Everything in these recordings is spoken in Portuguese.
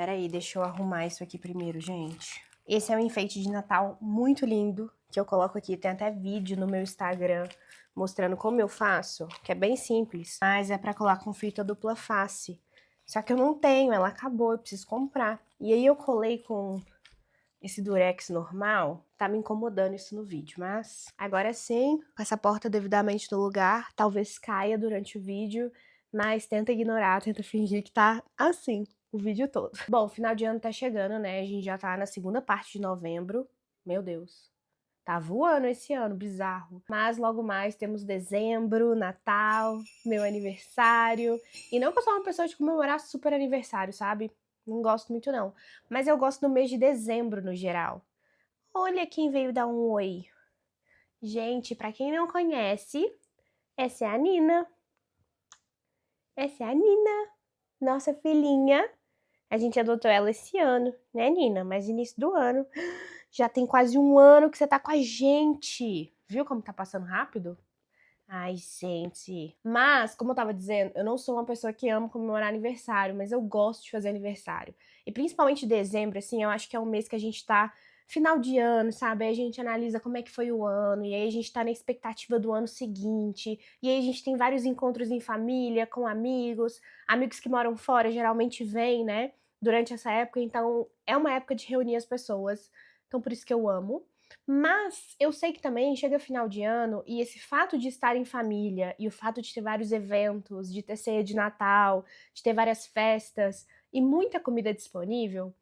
Peraí, deixa eu arrumar isso aqui primeiro, gente. Esse é um enfeite de Natal muito lindo, que eu coloco aqui. Tem até vídeo no meu Instagram mostrando como eu faço, que é bem simples. Mas é pra colar com fita dupla face. Só que eu não tenho, ela acabou, eu preciso comprar. E aí eu colei com esse durex normal, tá me incomodando isso no vídeo, mas agora sim, com essa porta devidamente no lugar, talvez caia durante o vídeo, mas tenta ignorar, tenta fingir que tá assim o vídeo todo. Bom, o final de ano tá chegando, né? A gente já tá na segunda parte de novembro. Meu Deus. Tá voando esse ano, bizarro. Mas logo mais temos dezembro, Natal, meu aniversário. E não que eu sou uma pessoa de comemorar super aniversário, sabe? Não gosto muito não. Mas eu gosto do mês de dezembro no geral. Olha quem veio dar um oi. Gente, pra quem não conhece, essa é a Nina. Essa é a Nina, nossa filhinha. A gente adotou ela esse ano, né, Nina? Mas início do ano. Já tem quase um ano que você tá com a gente. Viu como tá passando rápido? Ai, gente. Mas, como eu tava dizendo, eu não sou uma pessoa que ama comemorar aniversário, mas eu gosto de fazer aniversário. E principalmente dezembro, assim, eu acho que é um mês que a gente tá final de ano, sabe? Aí a gente analisa como é que foi o ano, e aí a gente tá na expectativa do ano seguinte, e aí a gente tem vários encontros em família, com amigos, amigos que moram fora geralmente vêm, né? Durante essa época, então é uma época de reunir as pessoas. Então por isso que eu amo. Mas eu sei que também chega final de ano e esse fato de estar em família e o fato de ter vários eventos, de ter ceia de Natal, de ter várias festas e muita comida disponível,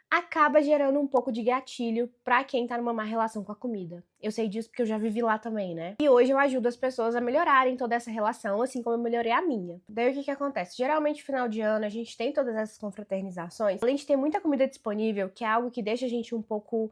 acaba gerando um pouco de gatilho pra quem tá numa má relação com a comida. Eu sei disso porque eu já vivi lá também, né? E hoje eu ajudo as pessoas a melhorarem toda essa relação, assim como eu melhorei a minha. Daí o que que acontece? Geralmente, final de ano, a gente tem todas essas confraternizações. Além de ter muita comida disponível, que é algo que deixa a gente um pouco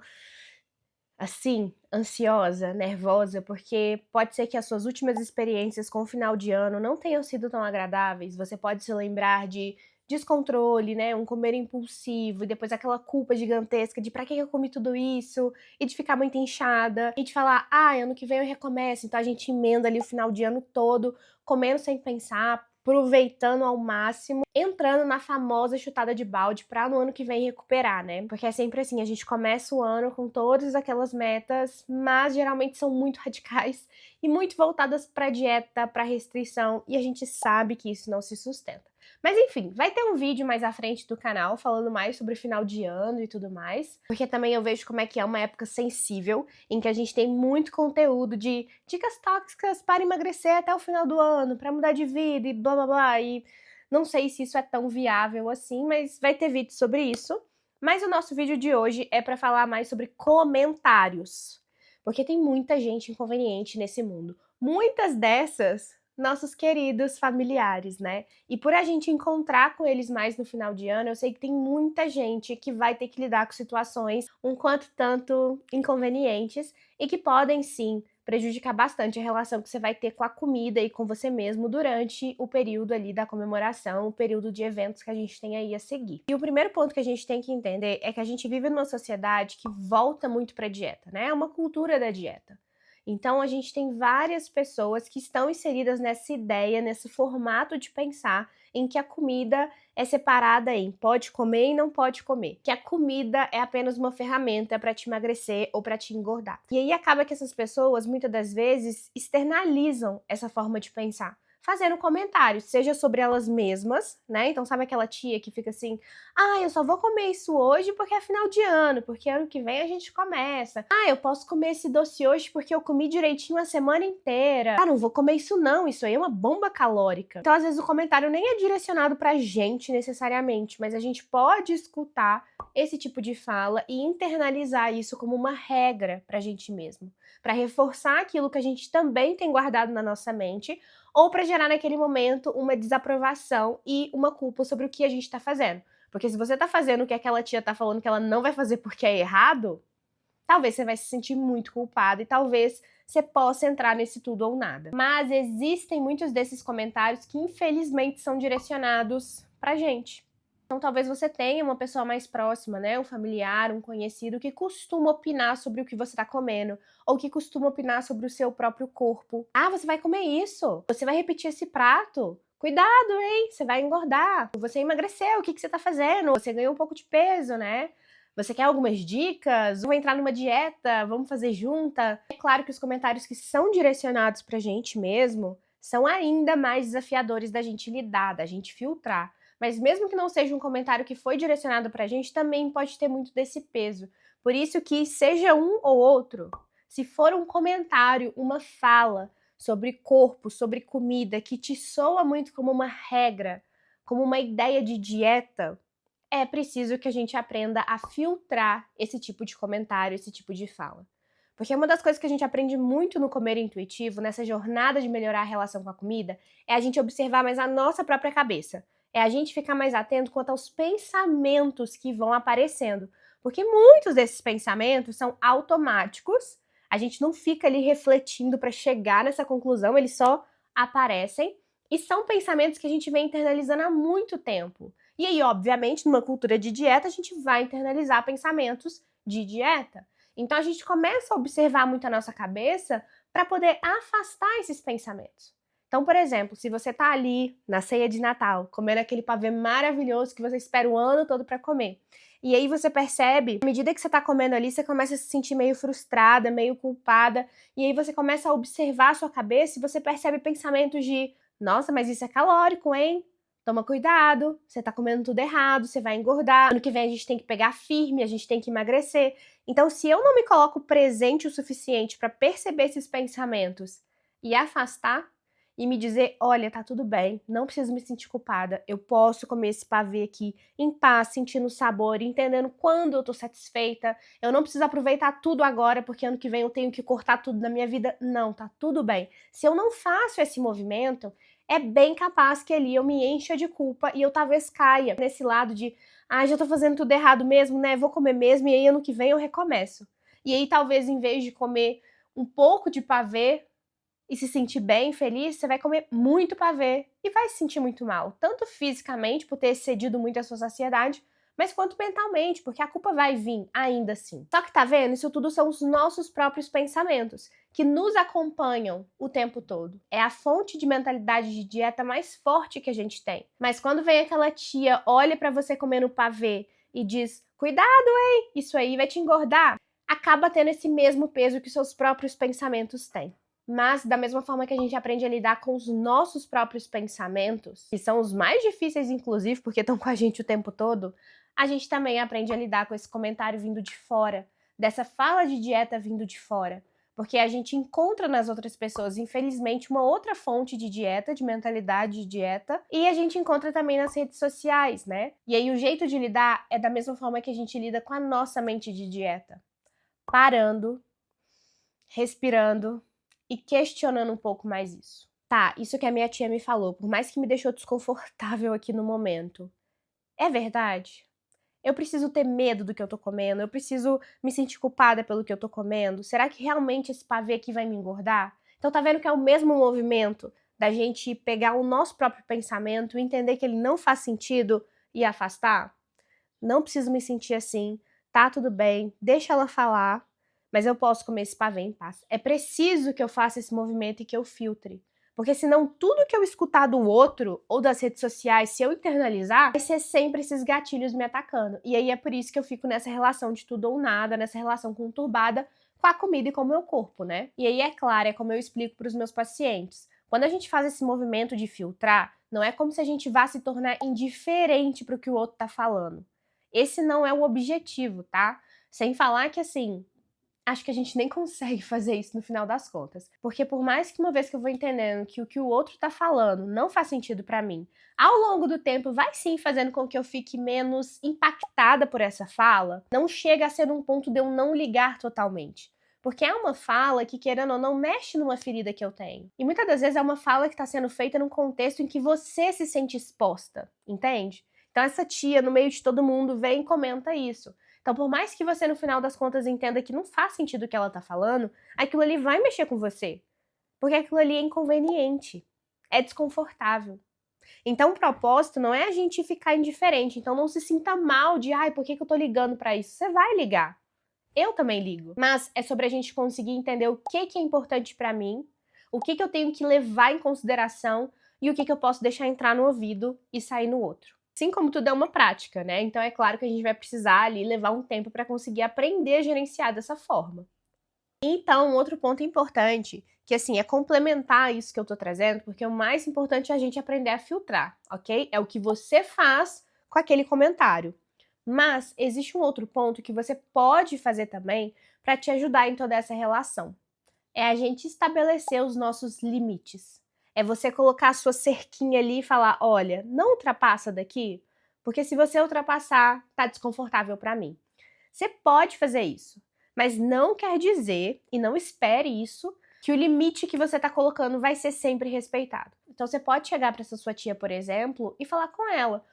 assim, ansiosa, nervosa, porque pode ser que as suas últimas experiências com o final de ano não tenham sido tão agradáveis. Você pode se lembrar de descontrole, né, um comer impulsivo, e depois aquela culpa gigantesca de pra que eu comi tudo isso, e de ficar muito inchada, e de falar, ah, ano que vem eu recomeço, então a gente emenda ali o final de ano todo, comendo sem pensar, aproveitando ao máximo, entrando na famosa chutada de balde pra no ano que vem recuperar, né? Porque é sempre assim, a gente começa o ano com todas aquelas metas, mas geralmente são muito radicais e muito voltadas pra dieta, pra restrição, e a gente sabe que isso não se sustenta. Mas enfim, vai ter um vídeo mais à frente do canal falando mais sobre o final de ano e tudo mais, porque também eu vejo como é que é uma época sensível, em que a gente tem muito conteúdo de dicas tóxicas para emagrecer até o final do ano, para mudar de vida e blá blá blá, e não sei se isso é tão viável assim, mas vai ter vídeo sobre isso. Mas o nosso vídeo de hoje é para falar mais sobre comentários, porque tem muita gente inconveniente nesse mundo. Muitas dessas nossos queridos familiares, né? E por a gente encontrar com eles mais no final de ano, eu sei que tem muita gente que vai ter que lidar com situações um quanto tanto inconvenientes e que podem sim prejudicar bastante a relação que você vai ter com a comida e com você mesmo durante o período ali da comemoração, o período de eventos que a gente tem aí a seguir. E o primeiro ponto que a gente tem que entender é que a gente vive numa sociedade que volta muito para a dieta, né? É uma cultura da dieta. Então, a gente tem várias pessoas que estão inseridas nessa ideia, nesse formato de pensar em que a comida é separada em pode comer e não pode comer. Que a comida é apenas uma ferramenta para te emagrecer ou para te engordar. E aí acaba que essas pessoas, muitas das vezes, externalizam essa forma de pensar, fazendo comentários, seja sobre elas mesmas, né? Então sabe aquela tia que fica assim, ah, eu só vou comer isso hoje porque é final de ano, porque ano que vem a gente começa. Ah, eu posso comer esse doce hoje porque eu comi direitinho a semana inteira. Ah, não vou comer isso não, isso aí é uma bomba calórica. Então às vezes o comentário nem é direcionado pra gente necessariamente, mas a gente pode escutar esse tipo de fala e internalizar isso como uma regra pra gente mesmo, pra reforçar aquilo que a gente também tem guardado na nossa mente, ou para gerar naquele momento uma desaprovação e uma culpa sobre o que a gente tá fazendo. Porque se você tá fazendo o que aquela tia tá falando que ela não vai fazer porque é errado, talvez você vai se sentir muito culpado e talvez você possa entrar nesse tudo ou nada. Mas existem muitos desses comentários que infelizmente são direcionados pra gente. Então talvez você tenha uma pessoa mais próxima, né, um familiar, um conhecido que costuma opinar sobre o que você tá comendo, ou que costuma opinar sobre o seu próprio corpo. Ah, você vai comer isso? Você vai repetir esse prato? Cuidado, hein? Você vai engordar. Você emagreceu, o que você tá fazendo? Você ganhou um pouco de peso, né? Você quer algumas dicas? Vamos entrar numa dieta? Vamos fazer junta? É claro que os comentários que são direcionados pra gente mesmo são ainda mais desafiadores da gente lidar, da gente filtrar. Mas mesmo que não seja um comentário que foi direcionado pra gente, também pode ter muito desse peso. Por isso que seja um ou outro, se for um comentário, uma fala sobre corpo, sobre comida, que te soa muito como uma regra, como uma ideia de dieta, é preciso que a gente aprenda a filtrar esse tipo de comentário, esse tipo de fala. Porque uma das coisas que a gente aprende muito no Comer Intuitivo, nessa jornada de melhorar a relação com a comida, é a gente observar mais a nossa própria cabeça. É a gente ficar mais atento quanto aos pensamentos que vão aparecendo. Porque muitos desses pensamentos são automáticos, a gente não fica ali refletindo para chegar nessa conclusão, eles só aparecem e são pensamentos que a gente vem internalizando há muito tempo. E aí, obviamente, numa cultura de dieta, a gente vai internalizar pensamentos de dieta. Então a gente começa a observar muito a nossa cabeça para poder afastar esses pensamentos. Então, por exemplo, se você tá ali na ceia de Natal, comendo aquele pavê maravilhoso que você espera o ano todo para comer, e aí você percebe, à medida que você tá comendo ali, você começa a se sentir meio frustrada, meio culpada, e aí você começa a observar a sua cabeça e você percebe pensamentos de: nossa, mas isso é calórico, hein? Toma cuidado, você tá comendo tudo errado, você vai engordar. Ano que vem a gente tem que pegar firme, a gente tem que emagrecer. Então, se eu não me coloco presente o suficiente para perceber esses pensamentos e afastar e me dizer: olha, tá tudo bem, não preciso me sentir culpada, eu posso comer esse pavê aqui em paz, sentindo o sabor, entendendo quando eu tô satisfeita, eu não preciso aproveitar tudo agora porque ano que vem eu tenho que cortar tudo na minha vida. Não, tá tudo bem. Se eu não faço esse movimento, é bem capaz que ali eu me encha de culpa e eu talvez caia nesse lado de: ah, já tô fazendo tudo errado mesmo, né? Vou comer mesmo e aí ano que vem eu recomeço. E aí talvez em vez de comer um pouco de pavê e se sentir bem, feliz, você vai comer muito pavê e vai se sentir muito mal, tanto fisicamente por ter excedido muito a sua saciedade, mas quanto mentalmente, porque a culpa vai vir ainda assim. Só que tá vendo? Isso tudo são os nossos próprios pensamentos, que nos acompanham o tempo todo. É a fonte de mentalidade de dieta mais forte que a gente tem. Mas quando vem aquela tia, olha pra você comendo pavê e diz: cuidado, hein? Isso aí vai te engordar. Acaba tendo esse mesmo peso que seus próprios pensamentos têm. Mas, da mesma forma que a gente aprende a lidar com os nossos próprios pensamentos, que são os mais difíceis, inclusive, porque estão com a gente o tempo todo, a gente também aprende a lidar com esse comentário vindo de fora, dessa fala de dieta vindo de fora. Porque a gente encontra nas outras pessoas, infelizmente, uma outra fonte de dieta, de mentalidade de dieta, e a gente encontra também nas redes sociais, né? E aí o jeito de lidar é da mesma forma que a gente lida com a nossa mente de dieta. Parando, respirando e questionando um pouco mais isso. Tá, isso que a minha tia me falou, por mais que me deixou desconfortável aqui no momento, é verdade? Eu preciso ter medo do que eu tô comendo? Eu preciso me sentir culpada pelo que eu tô comendo? Será que realmente esse pavê aqui vai me engordar? Então tá vendo que é o mesmo movimento da gente pegar o nosso próprio pensamento, entender que ele não faz sentido e afastar? Não preciso me sentir assim, tá tudo bem, deixa ela falar, mas eu posso comer esse pavê em paz. É preciso que eu faça esse movimento e que eu filtre. Porque senão tudo que eu escutar do outro ou das redes sociais, se eu internalizar, vai ser sempre esses gatilhos me atacando. E aí é por isso que eu fico nessa relação de tudo ou nada, nessa relação conturbada com a comida e com o meu corpo, né? E aí é claro, é como eu explico para os meus pacientes. Quando a gente faz esse movimento de filtrar, não é como se a gente vá se tornar indiferente para o que o outro tá falando. Esse não é o objetivo, tá? Sem falar que, assim, acho que a gente nem consegue fazer isso no final das contas. Porque por mais que uma vez que eu vou entendendo que o outro tá falando não faz sentido pra mim, ao longo do tempo vai sim fazendo com que eu fique menos impactada por essa fala, não chega a ser um ponto de eu não ligar totalmente. Porque é uma fala que, querendo ou não, mexe numa ferida que eu tenho. E muitas das vezes é uma fala que está sendo feita num contexto em que você se sente exposta, entende? Então essa tia, no meio de todo mundo, vem e comenta isso. Então, por mais que você, no final das contas, entenda que não faz sentido o que ela tá falando, aquilo ali vai mexer com você. Porque aquilo ali é inconveniente. É desconfortável. Então, o propósito não é a gente ficar indiferente. Então, não se sinta mal de: ai, por que eu tô ligando pra isso? Você vai ligar. Eu também ligo. Mas é sobre a gente conseguir entender o que é importante pra mim, o que eu tenho que levar em consideração e o que eu posso deixar entrar no ouvido e sair no outro. Assim como tudo é uma prática, né? Então é claro que a gente vai precisar ali levar um tempo para conseguir aprender a gerenciar dessa forma. Então, um outro ponto importante, que assim, é complementar isso que eu tô trazendo, porque o mais importante é a gente aprender a filtrar, ok? É o que você faz com aquele comentário. Mas existe um outro ponto que você pode fazer também para te ajudar em toda essa relação. É a gente estabelecer os nossos limites. É você colocar a sua cerquinha ali e falar, olha, não ultrapassa daqui, porque se você ultrapassar, tá desconfortável para mim. Você pode fazer isso, mas não quer dizer, e não espere isso, que o limite que você tá colocando vai ser sempre respeitado. Então você pode chegar para essa sua tia, por exemplo, e falar com ela,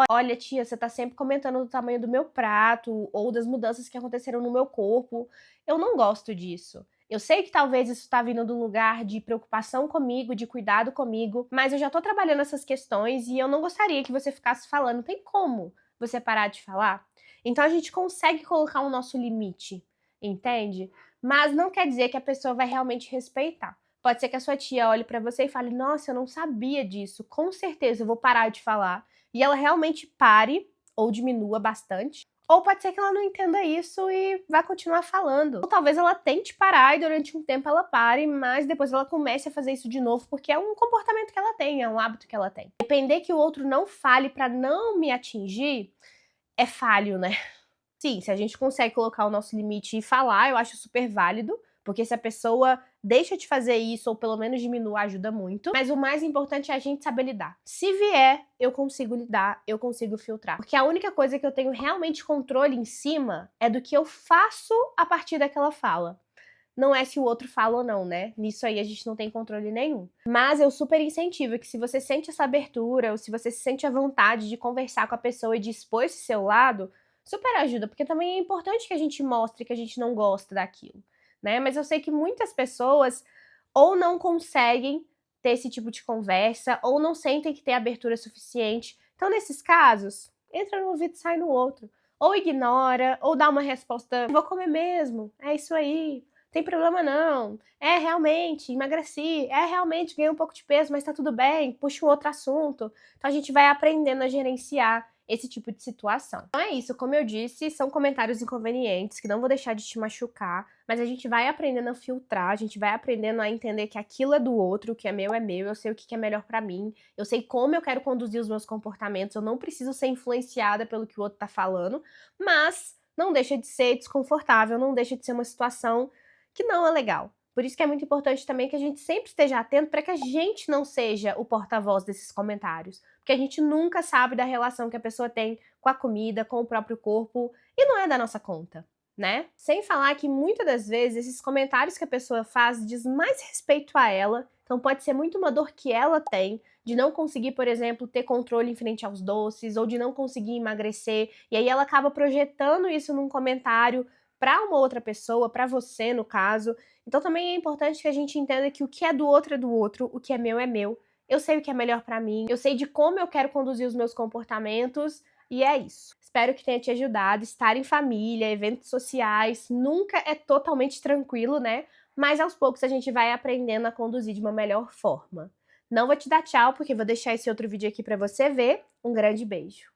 olha, tia, você tá sempre comentando do tamanho do meu prato ou das mudanças que aconteceram no meu corpo. Eu não gosto disso. Eu sei que talvez isso tá vindo de um lugar de preocupação comigo, de cuidado comigo, mas eu já tô trabalhando essas questões e eu não gostaria que você ficasse falando. Tem como você parar de falar? Então a gente consegue colocar o nosso limite, entende? Mas não quer dizer que a pessoa vai realmente respeitar. Pode ser que a sua tia olhe pra você e fale, nossa, eu não sabia disso, com certeza eu vou parar de falar. E ela realmente pare ou diminua bastante. Ou pode ser que ela não entenda isso e vá continuar falando. Ou talvez ela tente parar e durante um tempo ela pare, mas depois ela comece a fazer isso de novo, porque é um comportamento que ela tem, é um hábito que ela tem. Depender que o outro não fale pra não me atingir é falho, né? Sim, se a gente consegue colocar o nosso limite e falar, eu acho super válido, porque se a pessoa deixa de fazer isso, ou pelo menos diminui, ajuda muito. Mas o mais importante é a gente saber lidar. Se vier, eu consigo lidar, eu consigo filtrar. Porque a única coisa que eu tenho realmente controle em cima é do que eu faço a partir daquela fala. Não é se o outro fala ou não, né? Nisso aí a gente não tem controle nenhum. Mas eu super incentivo que se você sente essa abertura, ou se você se sente à vontade de conversar com a pessoa e de expor esse seu lado, super ajuda, porque também é importante que a gente mostre que a gente não gosta daquilo, né? Mas eu sei que muitas pessoas ou não conseguem ter esse tipo de conversa, ou não sentem que tem abertura suficiente. Então, nesses casos, entra no ouvido e sai no outro. Ou ignora, ou dá uma resposta, vou comer mesmo, é isso aí, tem problema não, é realmente, emagreci, é realmente, ganhei um pouco de peso, mas tá tudo bem, puxa um outro assunto. Então a gente vai aprendendo a gerenciar esse tipo de situação. Então é isso, como eu disse, são comentários inconvenientes que não vou deixar de te machucar, mas a gente vai aprendendo a filtrar, a gente vai aprendendo a entender que aquilo é do outro, o que é meu, eu sei o que é melhor pra mim, eu sei como eu quero conduzir os meus comportamentos, eu não preciso ser influenciada pelo que o outro tá falando, mas não deixa de ser desconfortável, não deixa de ser uma situação que não é legal. Por isso que é muito importante também que a gente sempre esteja atento para que a gente não seja o porta-voz desses comentários. Porque a gente nunca sabe da relação que a pessoa tem com a comida, com o próprio corpo, e não é da nossa conta, né? Sem falar que muitas das vezes esses comentários que a pessoa faz diz mais respeito a ela, então pode ser muito uma dor que ela tem, de não conseguir, por exemplo, ter controle em frente aos doces, ou de não conseguir emagrecer, e aí ela acaba projetando isso num comentário para uma outra pessoa, para você no caso. Então também é importante que a gente entenda que o que é do outro, o que é meu é meu. Eu sei o que é melhor para mim, eu sei de como eu quero conduzir os meus comportamentos, e é isso. Espero que tenha te ajudado. Estar em família, eventos sociais, nunca é totalmente tranquilo, né? Mas aos poucos a gente vai aprendendo a conduzir de uma melhor forma. Não vou te dar tchau, porque vou deixar esse outro vídeo aqui para você ver. Um grande beijo.